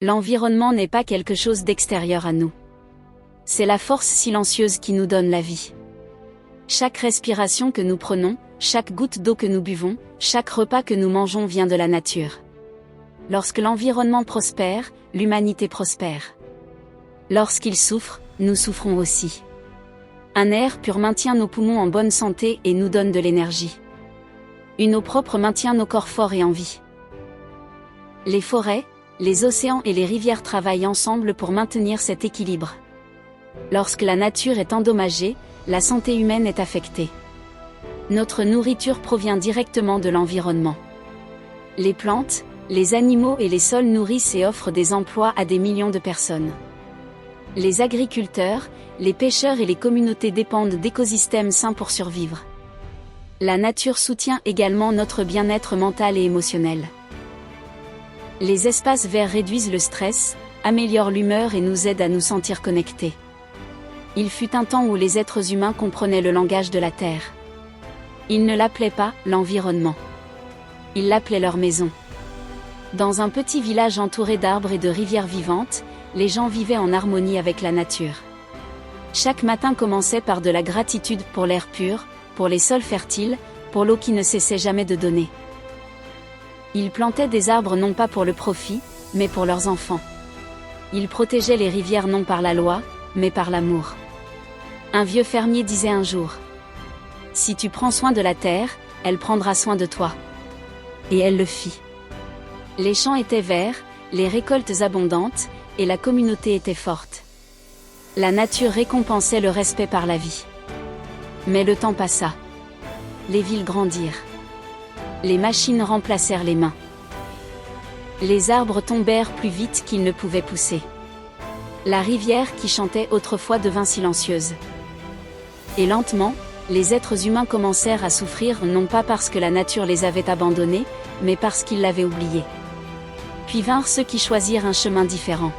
L'environnement n'est pas quelque chose d'extérieur à nous. C'est la force silencieuse qui nous donne la vie. Chaque respiration que nous prenons, chaque goutte d'eau que nous buvons, chaque repas que nous mangeons vient de la nature. Lorsque l'environnement prospère, l'humanité prospère. Lorsqu'il souffre, nous souffrons aussi. Un air pur maintient nos poumons en bonne santé et nous donne de l'énergie. Une eau propre maintient nos corps forts et en vie. Les forêts, les océans et les rivières travaillent ensemble pour maintenir cet équilibre. Lorsque la nature est endommagée, la santé humaine est affectée. Notre nourriture provient directement de l'environnement. Les plantes, les animaux et les sols nourrissent et offrent des emplois à des millions de personnes. Les agriculteurs, les pêcheurs et les communautés dépendent d'écosystèmes sains pour survivre. La nature soutient également notre bien-être mental et émotionnel. Les espaces verts réduisent le stress, améliorent l'humeur et nous aident à nous sentir connectés. Il fut un temps où les êtres humains comprenaient le langage de la Terre. Ils ne l'appelaient pas « l'environnement ». Ils l'appelaient leur maison. Dans un petit village entouré d'arbres et de rivières vivantes, les gens vivaient en harmonie avec la nature. Chaque matin commençait par de la gratitude pour l'air pur, pour les sols fertiles, pour l'eau qui ne cessait jamais de donner. Ils plantaient des arbres non pas pour le profit, mais pour leurs enfants. Ils protégeaient les rivières non par la loi, mais par l'amour. Un vieux fermier disait un jour : « Si tu prends soin de la terre, elle prendra soin de toi. » Et elle le fit. Les champs étaient verts, les récoltes abondantes, et la communauté était forte. La nature récompensait le respect par la vie. Mais le temps passa. Les villes grandirent. Les machines remplacèrent les mains. Les arbres tombèrent plus vite qu'ils ne pouvaient pousser. La rivière qui chantait autrefois devint silencieuse. Et lentement, les êtres humains commencèrent à souffrir non pas parce que la nature les avait abandonnés, mais parce qu'ils l'avaient oubliée. Puis vinrent ceux qui choisirent un chemin différent.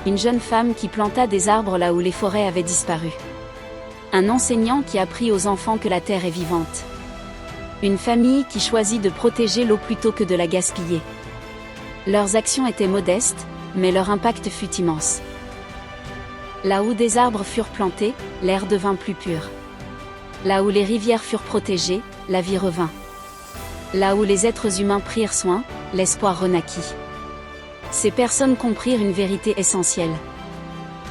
Une jeune femme qui planta des arbres là où les forêts avaient disparu. Un enseignant qui apprit aux enfants que la terre est vivante. Une famille qui choisit de protéger l'eau plutôt que de la gaspiller. Leurs actions étaient modestes, mais leur impact fut immense. Là où des arbres furent plantés, l'air devint plus pur. Là où les rivières furent protégées, la vie revint. Là où les êtres humains prirent soin, l'espoir renaquit. Ces personnes comprirent une vérité essentielle.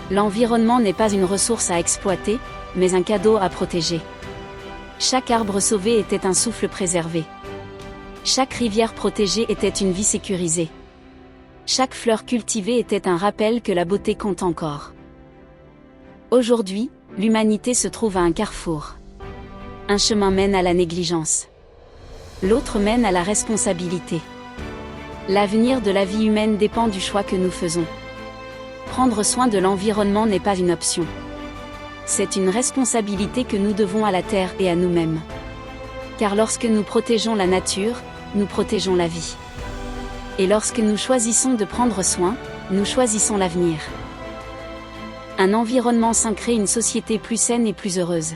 L'environnement n'est pas une ressource à exploiter, mais un cadeau à protéger. Chaque arbre sauvé était un souffle préservé. Chaque rivière protégée était une vie sécurisée. Chaque fleur cultivée était un rappel que la beauté compte encore. Aujourd'hui, l'humanité se trouve à un carrefour. Un chemin mène à la négligence. L'autre mène à la responsabilité. L'avenir de la vie humaine dépend du choix que nous faisons. Prendre soin de l'environnement n'est pas une option. C'est une responsabilité que nous devons à la Terre et à nous-mêmes. Car lorsque nous protégeons la nature, nous protégeons la vie. Et lorsque nous choisissons de prendre soin, nous choisissons l'avenir. Un environnement sain crée une société plus saine et plus heureuse.